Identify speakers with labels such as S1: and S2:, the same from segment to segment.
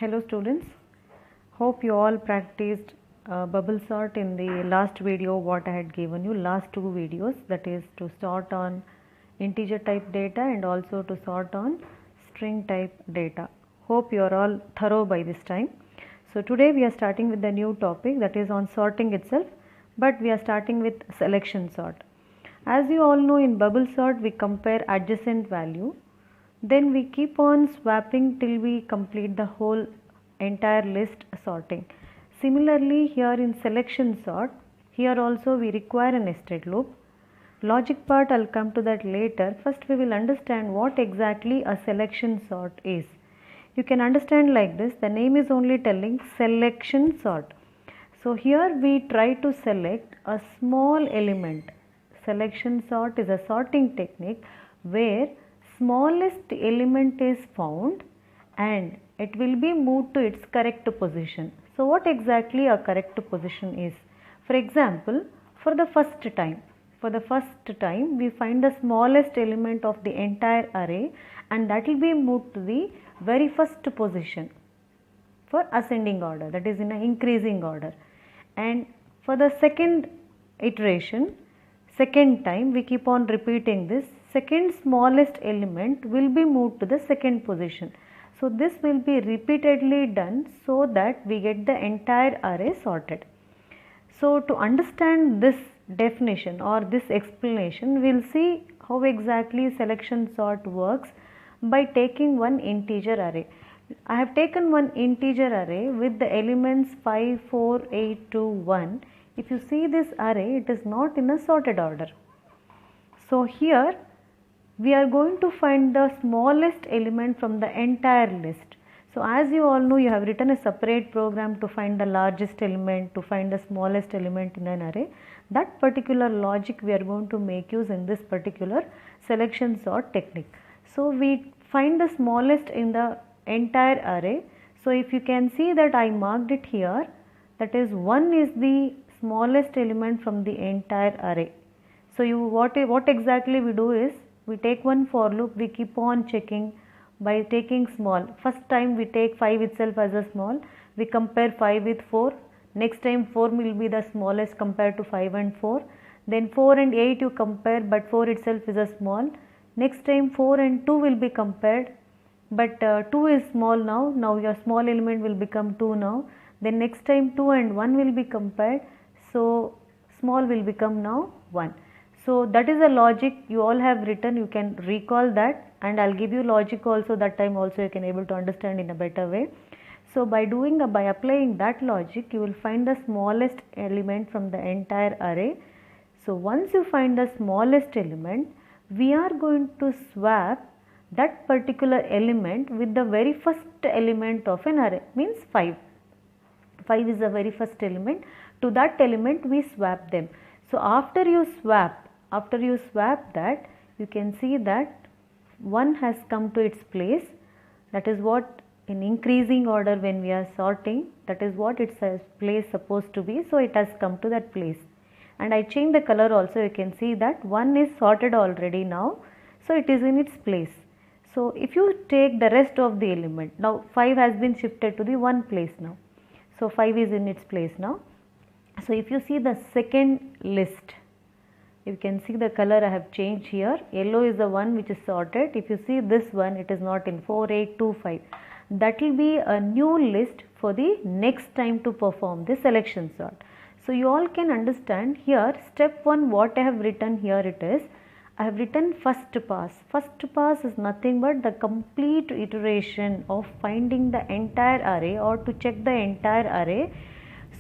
S1: Hello students, hope you all practiced bubble sort in the last video what I had given you, last two videos, that is to sort on integer type data and also to sort on string type data. Hope you are all thorough by this time. So today we are starting with the new topic, that is on sorting itself, but we are starting with selection sort. As you all know, in bubble sort we compare adjacent value. Then we keep on swapping till we complete the whole entire list sorting. Similarly, here in selection sort, here also we require a nested loop. Logic part, I'll come to that later. First we will understand what exactly a selection sort is. You can understand like this, the name is only telling selection sort. So here we try to select a small element. Selection sort is a sorting technique where smallest element is found and it will be moved to its correct position. So what exactly a correct position is? For example, for the first time we find the smallest element of the entire array and that will be moved to the very first position for ascending order, that is in an increasing order. And for the second iteration, second time we keep on repeating this, second smallest element will be moved to the second position. So this will be repeatedly done so that we get the entire array sorted. So to understand this definition or this explanation, we will see how exactly selection sort works by taking one integer array. I have taken one integer array with the elements 5, 4, 8, 2, 1. If you see this array, it is not in a sorted order. So here we are going to find the smallest element from the entire list. So as you all know, you have written a separate program to find the largest element, to find the smallest element in an array. That particular logic we are going to make use in this particular selection sort technique. So we find the smallest in the entire array. So if you can see that I marked it here, that is 1 is the smallest element from the entire array. So what exactly we do is, we take one for loop, we keep on checking by taking small. First time we take 5 itself as a small, we compare 5 with 4, next time 4 will be the smallest compared to 5 and 4, then 4 and 8 you compare but 4 itself is a small, next time 4 and 2 will be compared but 2 is small now your small element will become 2 now, then next time 2 and 1 will be compared, so small will become now 1. So that is a logic you all have written, you can recall that, and I'll give you logic also, that time also you can able to understand in a better way. So by applying that logic, you will find the smallest element from the entire array. So once you find the smallest element, we are going to swap that particular element with the very first element of an array, means 5. 5 is the very first element, to that element we swap them. So after you swap that, you can see that 1 has come to its place. That is what in increasing order when we are sorting, that is what its place supposed to be. So it has come to that place. And I change the color also, you can see that 1 is sorted already now. So it is in its place. So if you take the rest of the element, now 5 has been shifted to the 1 place now. So 5 is in its place now. So if you see the second list, you can see the color I have changed here. Yellow is the one which is sorted. If you see this one, it is not in 4, 8, 2, 5. That will be a new list for the next time to perform the selection sort. So you all can understand here, step 1 what I have written here, it is, I have written first pass. First pass is nothing but the complete iteration of finding the entire array or to check the entire array.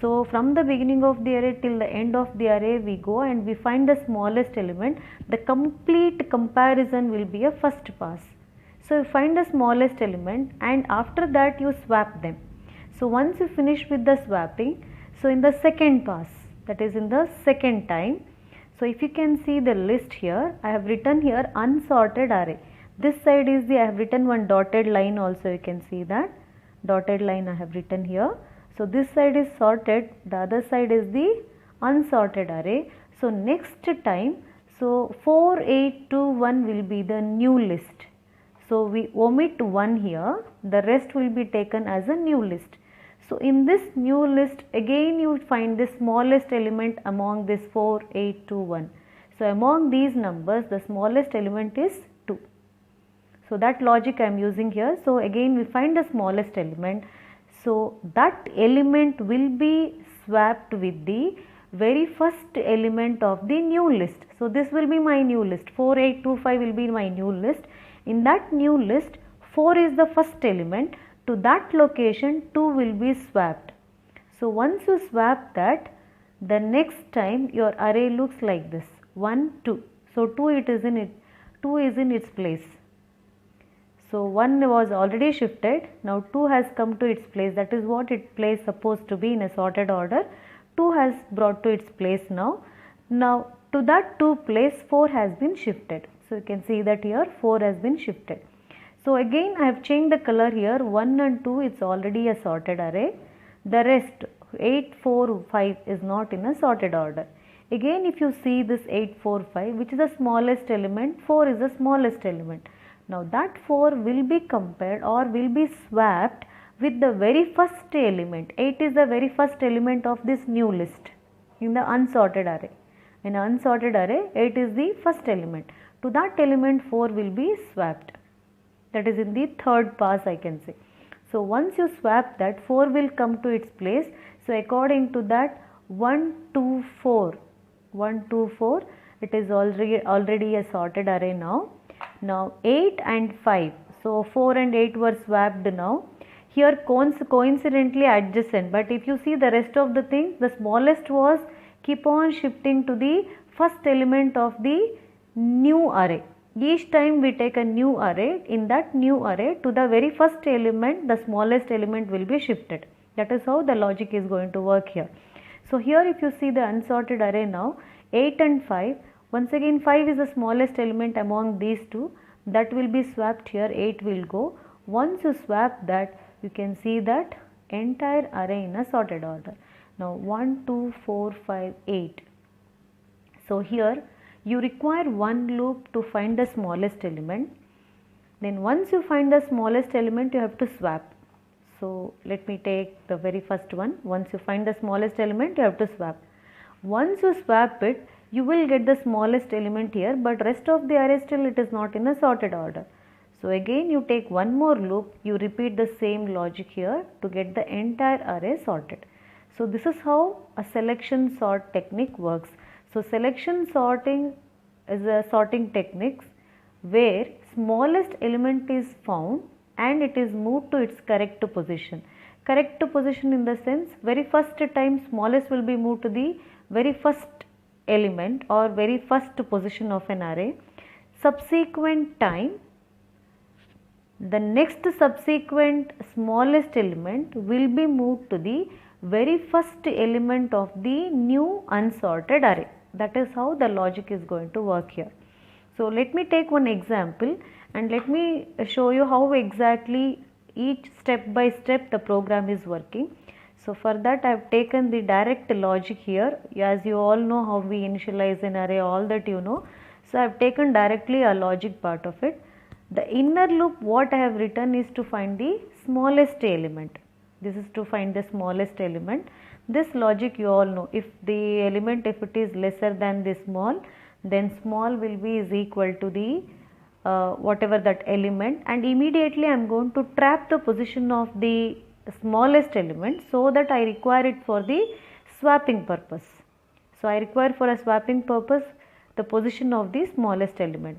S1: So from the beginning of the array till the end of the array we go and we find the smallest element. The complete comparison will be a first pass. So you find the smallest element and after that you swap them. So once you finish with the swapping, so in the second pass, that is in the second time, so if you can see the list here, I have written here unsorted array. This side is I have written one dotted line also, you can see that dotted line I have written here. So this side is sorted, the other side is the unsorted array. So next time, so 4, 8, 2, 1 will be the new list. So we omit 1 here, the rest will be taken as a new list. So in this new list again you find the smallest element among this 4, 8, 2, 1. So among these numbers the smallest element is 2. So that logic I am using here. So again we find the smallest element. So that element will be swapped with the very first element of the new list. So this will be my new list. 4, 8, 2, 5 will be my new list. In that new list 4 is the first element. To that location 2 will be swapped. So once you swap that, the next time your array looks like this. 1, 2. So 2 is in its place. So 1 was already shifted, now 2 has come to its place, that is what its place supposed to be in a sorted order. 2 has brought to its place now. Now to that 2 place 4 has been shifted. So you can see that here 4 has been shifted. So again I have changed the color here, 1 and 2 it's already a sorted array. The rest 8, 4, 5 is not in a sorted order. Again if you see this 8, 4, 5, which is the smallest element, 4 is the smallest element. Now that 4 will be compared or will be swapped with the very first element. 8 is the very first element of this new list in the unsorted array. In an unsorted array 8 is the first element. To that element 4 will be swapped. That is in the third pass I can say. So once you swap that 4 will come to its place. So according to that 1, 2, 4. 1, 2, 4 it is already a sorted array now. Now 8 and 5, so 4 and 8 were swapped now. Here coincidentally adjacent, but if you see the rest of the thing, the smallest was keep on shifting to the first element of the new array. Each time we take a new array, in that new array to the very first element, the smallest element will be shifted. That is how the logic is going to work here. So here if you see the unsorted array now, 8 and 5, once again 5 is the smallest element among these two, that will be swapped here, 8 will go. Once you swap that, you can see that entire array in a sorted order. Now 1, 2, 4, 5, 8. So here you require one loop to find the smallest element. Then once you find the smallest element, you have to swap. So let me take the very first one. Once you find the smallest element, you have to swap. Once you swap it, you will get the smallest element here, but rest of the array still it is not in a sorted order. So again you take one more loop, you repeat the same logic here to get the entire array sorted. So this is how a selection sort technique works. So selection sorting is a sorting technique where smallest element is found and it is moved to its correct position. Correct position in the sense, very first time smallest will be moved to the very first element or very first position of an array. Subsequent time, the next subsequent smallest element will be moved to the very first element of the new unsorted array. That is how the logic is going to work here. So let me take one example and let me show you how exactly each step by step the program is working. So for that I have taken the direct logic here. As you all know how we initialize an array, all that you know. So I have taken directly a logic part of it. The inner loop what I have written is to find the smallest element. This is to find the smallest element. This logic you all know. If the element, if it is lesser than the small, then small will be is equal to the whatever that element, and immediately I am going to trap the position of the smallest element so that I require it for the swapping purpose. So I require for a swapping purpose the position of the smallest element.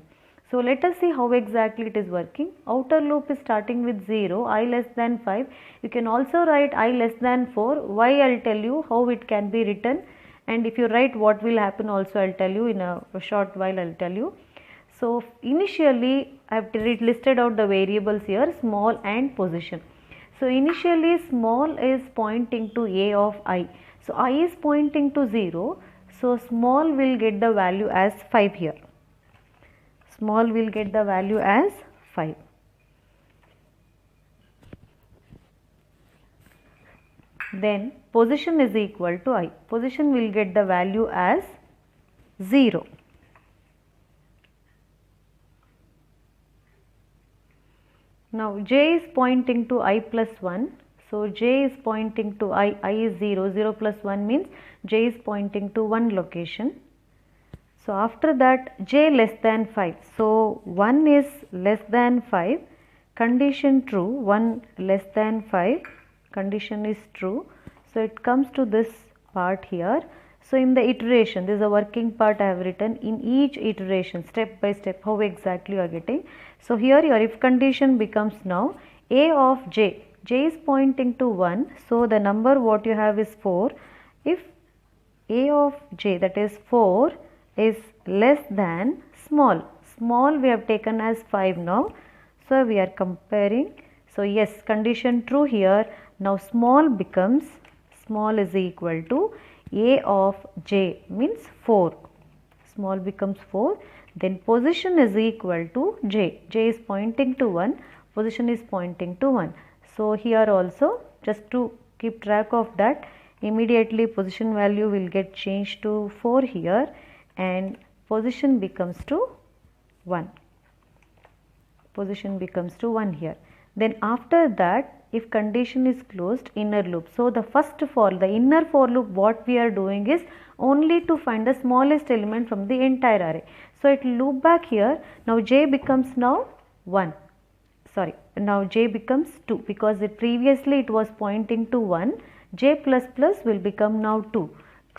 S1: So let us see how exactly it is working. Outer loop is starting with 0, I less than 5. You can also write I less than 4. Why, I will tell you how it can be written, and if you write what will happen also I will tell you in a short while. I will tell you. So initially I have listed out the variables here, small and position. So initially small is pointing to a of I. So I is pointing to 0. So small will get the value as 5 here. Small will get the value as 5. Then position is equal to I. Position will get the value as 0. Now j is pointing to I plus 1. So j is pointing to I is 0, 0 plus 1 means j is pointing to 1 location. So after that j less than 5. So 1 is less than 5, condition true, 1 less than 5, condition is true. So it comes to this part here. So in the iteration, this is a working part I have written. In each iteration, step by step, how exactly you are getting. So here your if condition becomes now a of j. J is pointing to 1. So the number what you have is 4. If a of j, that is 4, is less than small. Small we have taken as 5 now. So we are comparing. So yes, condition true here. Now small becomes, small is equal to a of j means 4. Small becomes 4. Then position is equal to j. J is pointing to 1. Position is pointing to 1. So here also, just to keep track of that, immediately position value will get changed to 4 here and position becomes to 1. Position becomes to 1 here. Then after that, if condition is closed, inner loop. So the first for the inner for loop, what we are doing is only to find the smallest element from the entire array. So it will loop back here. Now j becomes now 1. Sorry, now j becomes 2 because previously it was pointing to 1. J plus plus will become now 2.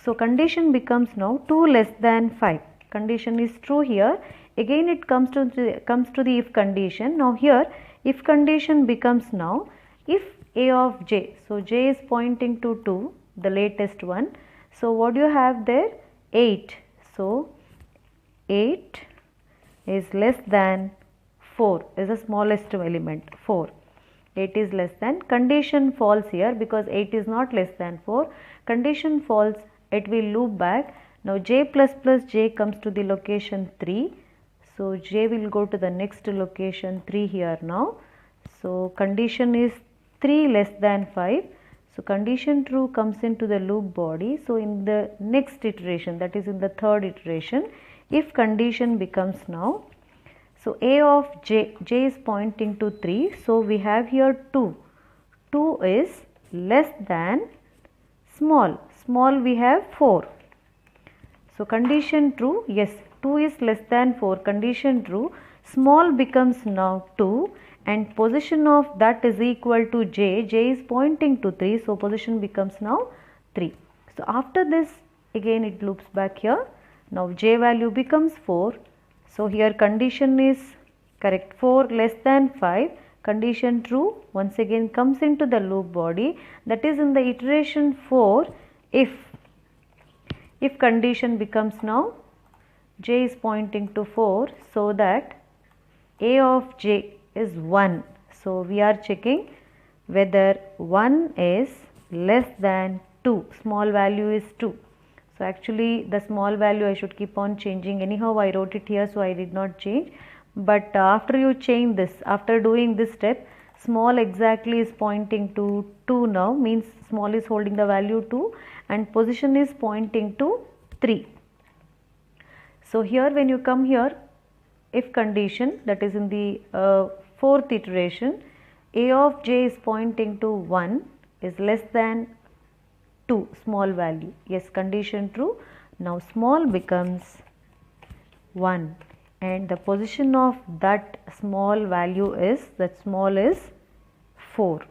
S1: So condition becomes now 2 less than 5. Condition is true here. Again it comes to the if condition. Now here if condition becomes now if a of j. So j is pointing to 2, the latest one. So what do you have there? 8. So 8 is less than 4 is the smallest element, 4. 8 is less than, condition false here because 8 is not less than 4. Condition false, it will loop back. Now j plus plus j comes to the location 3. So j will go to the next location 3 here now. So condition is 3 less than 5. So condition true comes into the loop body. So in the next iteration, that is in the third iteration, if condition becomes now, so a of j, j is pointing to 3. So we have here 2. 2 is less than small. Small we have 4. So condition true, yes, 2 is less than 4. Condition true. Small becomes now 2 and position of that is equal to j. J is pointing to 3. So position becomes now 3. So after this again it loops back here. Now j value becomes 4. So here condition is correct, 4 less than 5, condition true, once again comes into the loop body, that is in the iteration 4 if condition becomes now j is pointing to 4, so that a of j is 1. So we are checking whether 1 is less than 2, small value is 2. So actually the small value I should keep on changing, anyhow I wrote it here so I did not change, but after you change this, after doing this step, small exactly is pointing to 2 now, means small is holding the value 2 and position is pointing to 3. So here when you come here, if condition, that is in the fourth iteration, a of j is pointing to 1 is less than 2, small value, yes, condition true. Now small becomes 1 and the position of that small value is, that small is 4.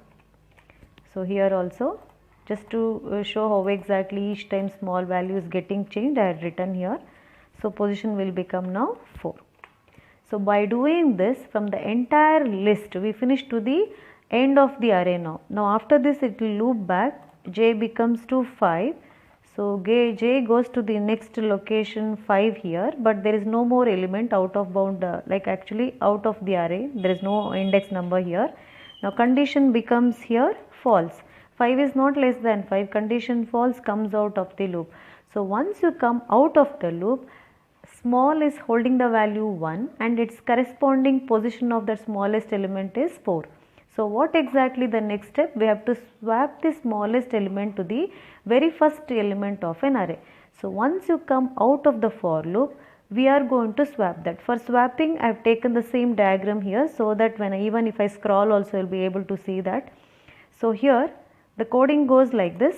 S1: So here also, just to show how exactly each time small value is getting changed, I had written here. So position will become now 4. So by doing this, from the entire list we finish to the end of the array now. Now after this it will loop back, j becomes to 5. So j goes to the next location 5 here, but there is no more element out of bound, like actually out of the array, there is no index number here. Now condition becomes here false. 5 is not less than 5, condition false comes out of the loop. So once you come out of the loop, small is holding the value 1 and its corresponding position of the smallest element is 4. So what exactly the next step? We have to swap the smallest element to the very first element of an array. So once you come out of the for loop, we are going to swap that. For swapping, I have taken the same diagram here so that even if I scroll also I will be able to see that. So here the coding goes like this: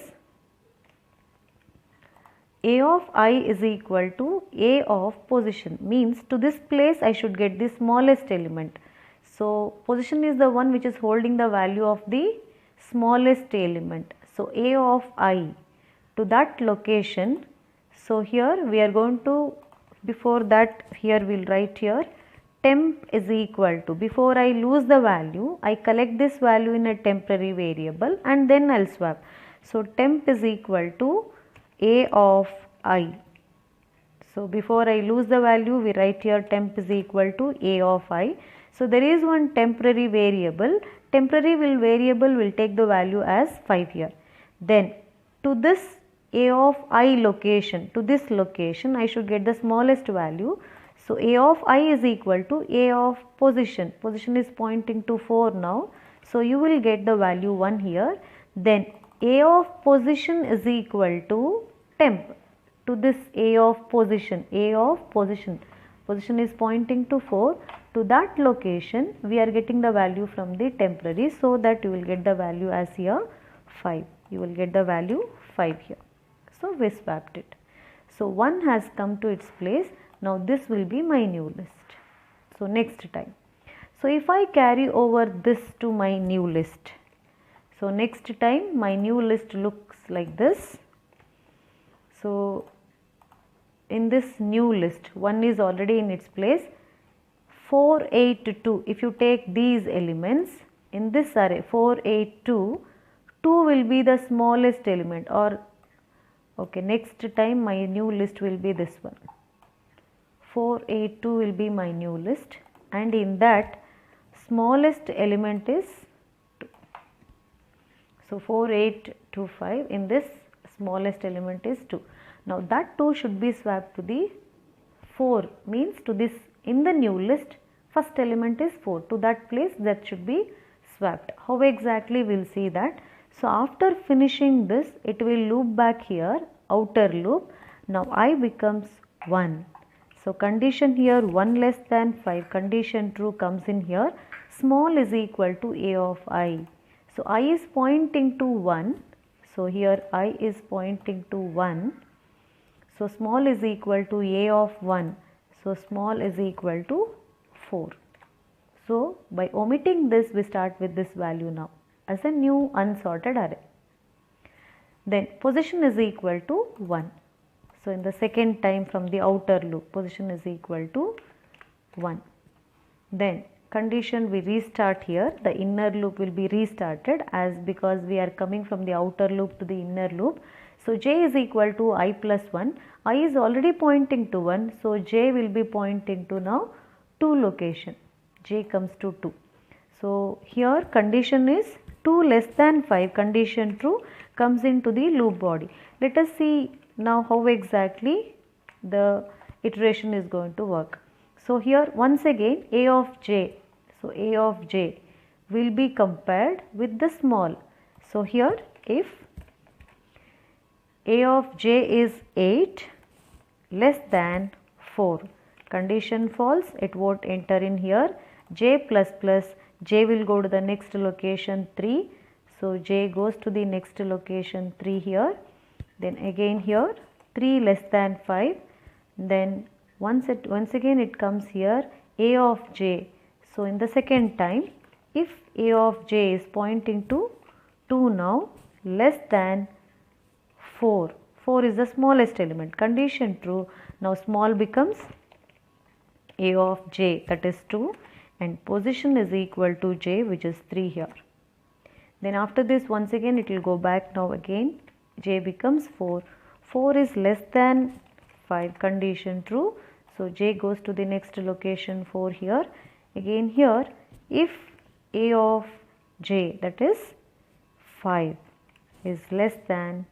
S1: A of I is equal to A of position, means to this place I should get the smallest element. So position is the one which is holding the value of the smallest element. So A of I to that location. So here we are going to, before that here we will write here temp is equal to, before I lose the value I collect this value in a temporary variable and then I will swap. So temp is equal to A of I. So before I lose the value we write here temp is equal to A of I. So there is one temporary variable. Temporary variable will take the value as 5 here. Then to this A of I location, to this location I should get the smallest value. So A of I is equal to A of position. Position is pointing to 4 now. So you will get the value 1 here. Then A of position is equal to temp. To this A of position, position is pointing to 4. To that location we are getting the value from the temporary, so that you will get the value as here 5. You will get the value 5 here. So we swapped it. So 1 has come to its place. Now this will be my new list. So next time. So if I carry over this to my new list. So next time my new list looks like this. So in this new list 1 is already in its place. 4, 8, 2, if you take these elements in this array 4, 8, 2, 2 will be the smallest element, or okay, next time my new list will be this one. 4, 8, 2 will be my new list, and in that smallest element is 2. So 4, 8, 2, 5, in this smallest element is 2. Now that 2 should be swapped to the 4, means to this, in the new list first element is 4, to that place that should be swapped. How exactly we will see that. So after finishing this it will loop back here, outer loop. Now I becomes 1. So condition here 1 less than 5, condition true comes in here. Small is equal to A of I. So I is pointing to 1. So here I is pointing to 1. So small is equal to A of 1. So small is equal to 4. So by omitting this we start with this value now as a new unsorted array. Then position is equal to 1. So in the second time from the outer loop position is equal to 1. Then condition we restart here, the inner loop will be restarted as because we are coming from the outer loop to the inner loop. So j is equal to I plus 1. I is already pointing to 1. So j will be pointing to now 2 location. J comes to 2. So here condition is 2 less than 5. Condition true comes into the loop body. Let us see now how exactly the iteration is going to work. So here once again A of j. So A of j will be compared with the small. So here if A of j is 8 less than 4, condition false, it won't enter in here. J plus plus, j will go to the next location 3. So j goes to the next location 3 here. Then again here 3 less than 5. Then once again it comes here A of j. So in the second time if A of j is pointing to 2 now less than 4. 4 is the smallest element. Condition true. Now small becomes A of j, that is 2, and position is equal to j, which is 3 here. Then after this once again it will go back. Now again j becomes 4. 4 is less than 5. Condition true. So j goes to the next location 4 here. Again here if A of j, that is 5, is less than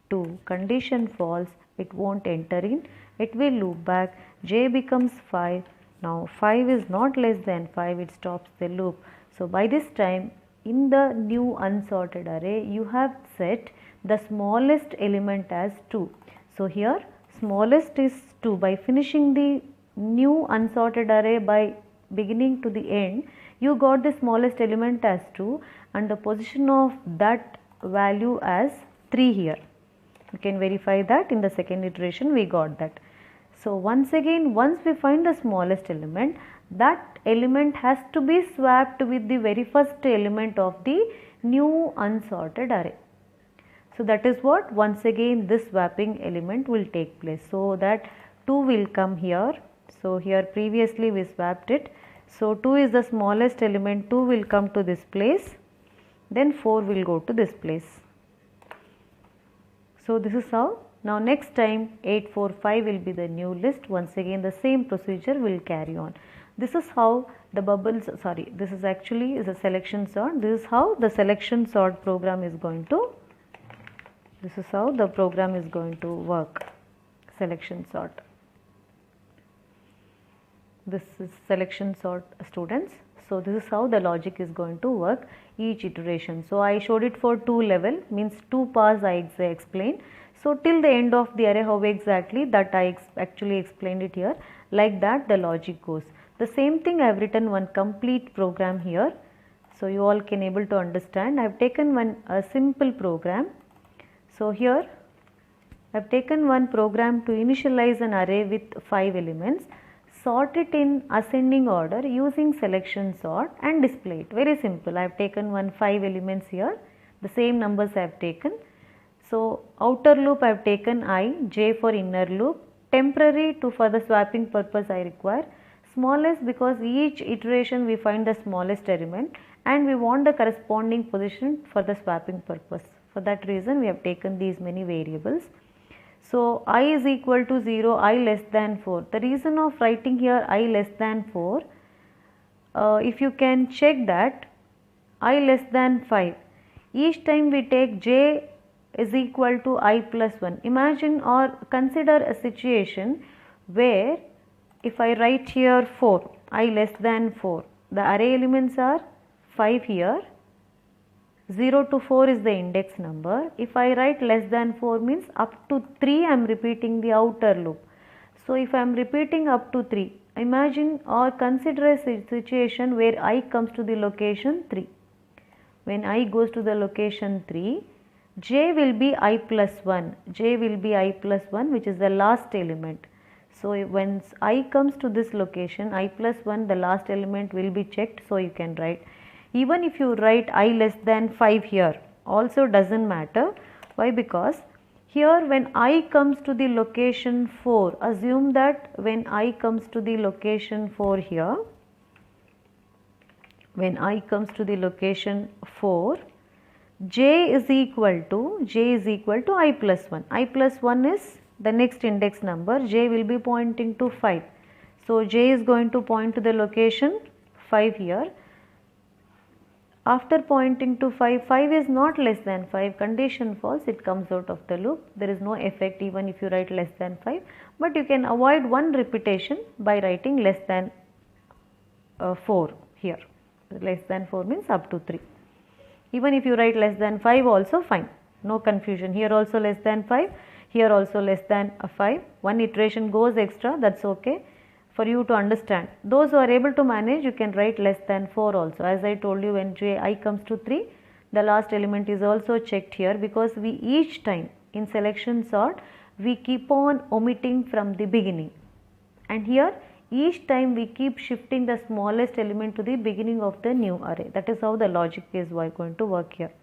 S1: 2, condition false, it won't enter in, it will loop back, j becomes 5. Now 5 is not less than 5, it stops the loop. So by this time in the new unsorted array you have set the smallest element as 2. So here smallest is 2. By finishing the new unsorted array by beginning to the end, you got the smallest element as 2 and the position of that value as 3 here. You can verify that in the second iteration we got that. So once again, once we find the smallest element, that element has to be swapped with the very first element of the new unsorted array. So that is what, once again this swapping element will take place. So that 2 will come here. So here previously we swapped it. So 2 is the smallest element, 2 will come to this place, then 4 will go to this place. So this is how. Now next time 845 will be the new list. Once again the same procedure will carry on. This is how the bubbles, sorry, this is actually is a selection sort. This is how the selection sort program is going to, this is how the program is going to work, selection sort. This is selection sort, students. So this is how the logic is going to work each iteration. So I showed it for 2 level, means 2 pass I explained. So till the end of the array, how exactly that I actually explained it here. Like that the logic goes. The same thing I have written one complete program here. So you all can able to understand. I have taken a simple program. So here I have taken one program to initialize an array with 5 elements, sort it in ascending order using selection sort and display it. Very simple. I have taken 5 elements here, the same numbers I have taken. So outer loop I have taken I, j for inner loop, temporary for the swapping purpose I require, smallest because each iteration we find the smallest element and we want the corresponding position for the swapping purpose. For that reason we have taken these many variables. So I is equal to 0, I less than 4. The reason of writing here I less than 4, if you can check that I less than 5, each time we take j is equal to I plus 1. Imagine or consider a situation where if I write here 4, I less than 4, the array elements are 5 here, 0 to 4 is the index number. If I write less than 4 means up to 3 I am repeating the outer loop. So if I am repeating up to 3, imagine or consider a situation where I comes to the location 3. When I goes to the location 3, j will be I plus 1, j will be I plus 1 which is the last element. So when I comes to this location, I plus 1, the last element will be checked, so you can write. Even if you write I less than 5 here, also doesn't matter. Why? Because here when I comes to the location 4, assume that when I comes to the location 4 here, when I comes to the location 4, j is equal to I plus 1. I plus 1 is the next index number, j will be pointing to 5. So j is going to point to the location 5 here. After pointing to 5, 5 is not less than 5, condition false, it comes out of the loop. There is no effect even if you write less than 5, but you can avoid one repetition by writing less than 4 here. Less than 4 means up to 3. Even if you write less than 5 also fine, no confusion. Here also less than 5, here also less than 5. One iteration goes extra, that's okay for you to understand. Those who are able to manage, you can write less than 4 also. As I told you, when I comes to 3, the last element is also checked here, because we each time in selection sort, we keep on omitting from the beginning. And here each time we keep shifting the smallest element to the beginning of the new array. That is how the logic is going to work here.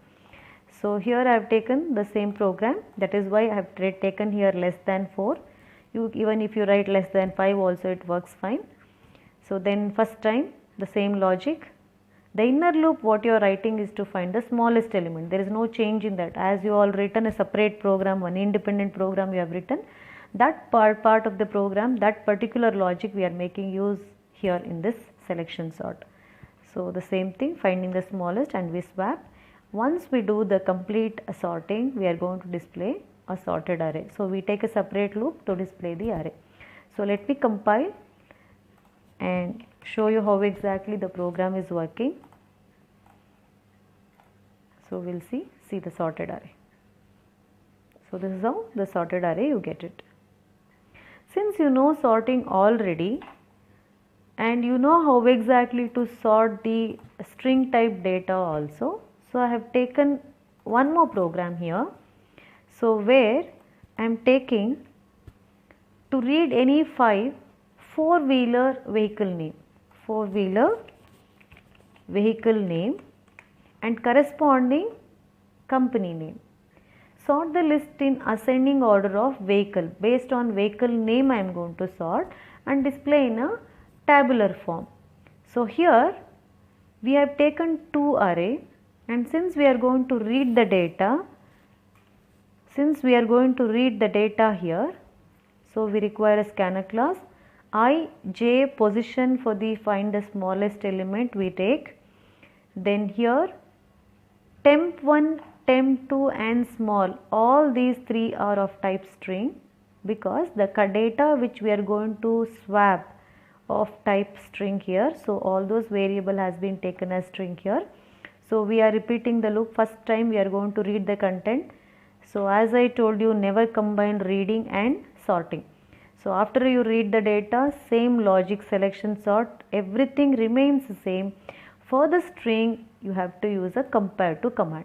S1: So here I have taken the same program, that is why I have taken here less than 4. Even if you write less than 5 also it works fine. So then first time the same logic. The inner loop what you are writing is to find the smallest element. There is no change in that. As you all written a separate program, one independent program you have written, that part of the program, that particular logic we are making use here in this selection sort. So the same thing, finding the smallest and we swap. Once we do the complete sorting, we are going to display a sorted array. So we take a separate loop to display the array. So let me compile and show you how exactly the program is working. So we'll see the sorted array. So this is how the sorted array you get it. Since you know sorting already and you know how exactly to sort the string type data also, so I have taken one more program here. So where I am taking to read any 5 four-wheeler vehicle name and corresponding company name. Sort the list in ascending order of vehicle. Based on vehicle name I am going to sort and display in a tabular form. So here we have taken 2 array, and since we are going to read the data, here, so we require a scanner class. I, j position for the find the smallest element we take. Then here temp1, temp2 and small, all these 3 are of type string, because the data which we are going to swap of type string here. So all those variable has been taken as string here. So we are repeating the loop. First time we are going to read the content. So as I told you, never combine reading and sorting. So after you read the data, same logic, selection, sort, everything remains the same. For the string you have to use a compare to command,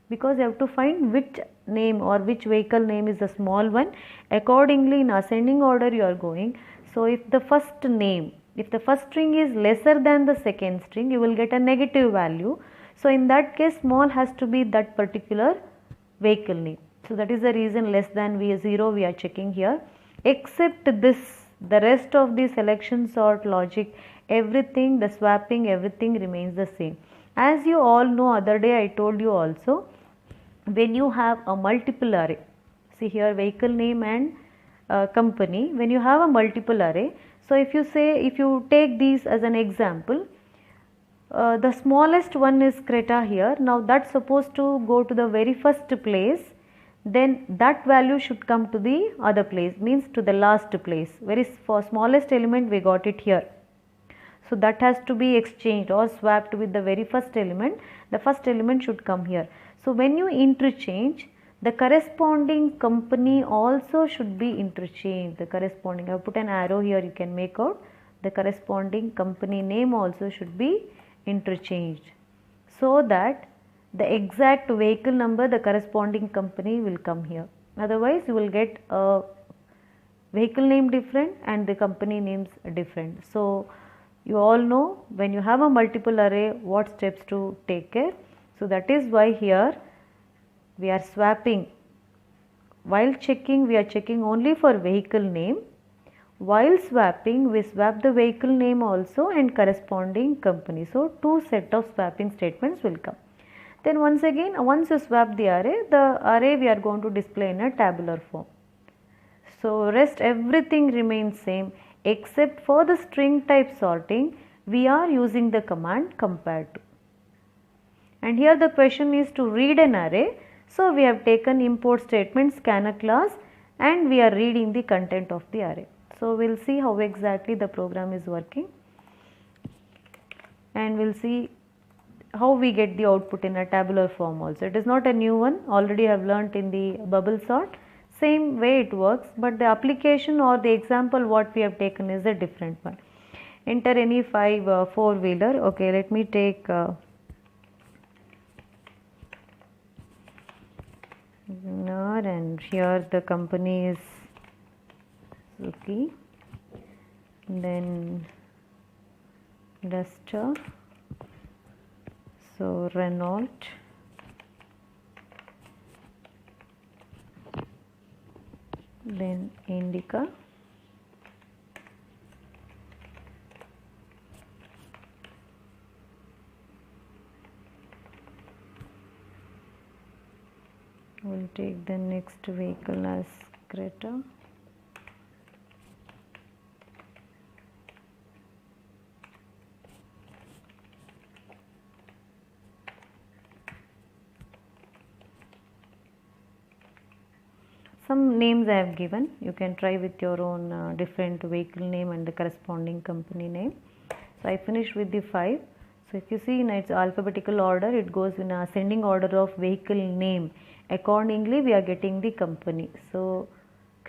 S1: because you have to find which name or which vehicle name is the small one. Accordingly in ascending order you are going. So if the first string is lesser than the second string, you will get a negative value. So in that case small has to be that particular vehicle name. So that is the reason less than 0 we are checking here. Except this, the rest of the selection, sort, logic, everything, the swapping, everything remains the same. As you all know, other day I told you also, when you have a multiple array, see here vehicle name and company, when you have a multiple array, so if you take these as an example, the smallest one is Creta here. Now that's supposed to go to the very first place, then that value should come to the other place, means to the last place. For smallest element we got it here. So that has to be exchanged or swapped with the very first element. The first element should come here. So when you interchange, the corresponding company also should be interchanged. The corresponding, I have put an arrow here, you can make out. The corresponding company name also should be interchanged, so that the exact vehicle number, the corresponding company will come here. Otherwise you will get a vehicle name different and the company names different. So you all know when you have a multiple array what steps to take care. So that is why here we are swapping. While checking, we are checking only for vehicle name. While swapping, we swap the vehicle name also and corresponding company. So 2 set of swapping statements will come. Then once you swap the array we are going to display in a tabular form. So rest everything remains same, except for the string type sorting we are using the command compare to. And here the question is to read an array. So we have taken import statement scanner class and we are reading the content of the array. So we will see how exactly the program is working, and we will see how we get the output in a tabular form also. It is not a new one, already I have learnt in the bubble sort. Same way it works, but the application or the example what we have taken is a different one. Enter any 5 four-wheeler. Okay, let me take and here the company is Suzuki, then Duster, so Renault, then Indica, we'll take the next vehicle as Creta. Some names I have given, you can try with your own different vehicle name and the corresponding company name. So I finished with the 5. So if you see in its alphabetical order, it goes in ascending order of vehicle name. Accordingly we are getting the company. So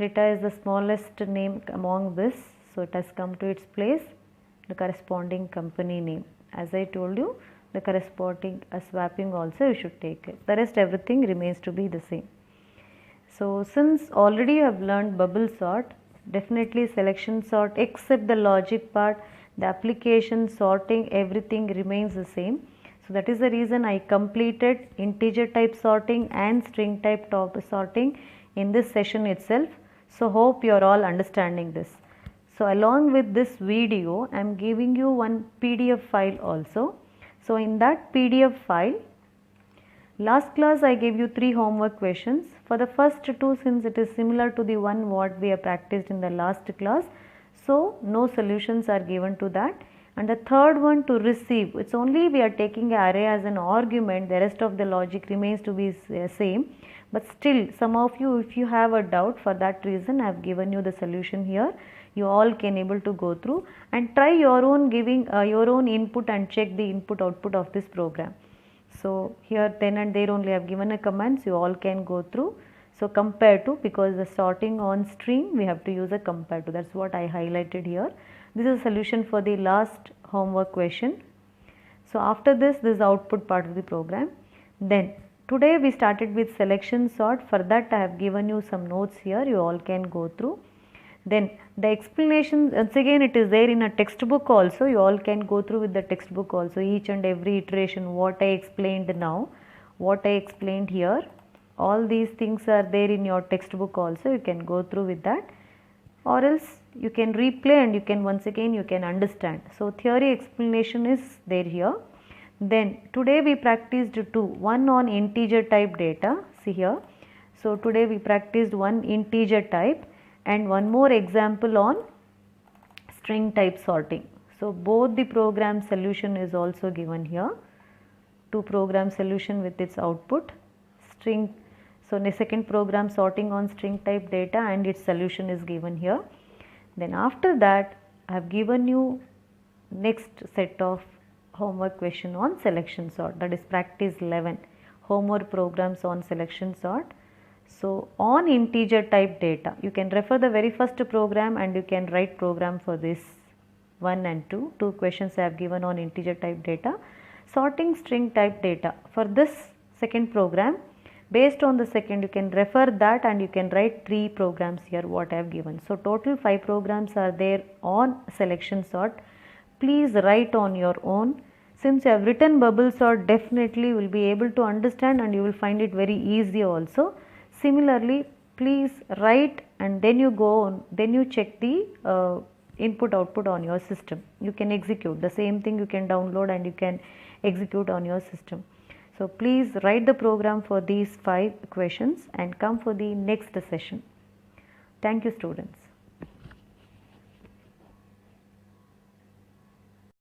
S1: Krita is the smallest name among this, so it has come to its place, the corresponding company name. As I told you, the corresponding swapping also you should take it. The rest everything remains to be the same. So since already you have learned bubble sort, definitely selection sort except the logic part, the application sorting, everything remains the same. So that is the reason I completed integer type sorting and string type sorting in this session itself. So hope you are all understanding this. So along with this video, I am giving you one PDF file also. So in that PDF file, last class I gave you 3 homework questions. For the first 2, since it is similar to the one what we have practiced in the last class, so no solutions are given to that. And the third one to receive, it's only we are taking an array as an argument, the rest of the logic remains to be same. But still, some of you, if you have a doubt, for that reason I have given you the solution here. You all can able to go through and try your own giving your own input and check the input output of this program. So here then and there only I have given a commands, you all can go through. So compare to, because the sorting on string we have to use a compare to, that's what I highlighted here. This is a solution for the last homework question. So after this is output part of the program. Then today we started with selection sort. For that I have given you some notes here, you all can go through. Then the explanation, once again it is there in a textbook also, you all can go through with the textbook also, each and every iteration what I explained now, what I explained here, all these things are there in your textbook also, you can go through with that, or else you can replay and you can once again you can understand. So theory explanation is there here. Then today we practiced 2, one on integer type data, see here. So today we practiced one integer type and one more example on string type sorting. So both the program solution is also given here, 2 program solution with its output, string. So the second program sorting on string type data and its solution is given here. Then after that I have given you next set of homework question on selection sort, that is practice 11, homework programs on selection sort. So on integer type data, you can refer the very first program and you can write program for this 1 and 2. 2 questions I have given on integer type data. Sorting string type data, for this second program, based on the second you can refer that and you can write 3 programs here what I have given. So total 5 programs are there on selection sort. Please write on your own. Since you have written bubble sort, definitely you will be able to understand and you will find it very easy also. Similarly, please write and then you go on, then you check the input output on your system. You can execute the same thing, you can download and you can execute on your system. So please write the program for these 5 questions and come for the next session. Thank you, students.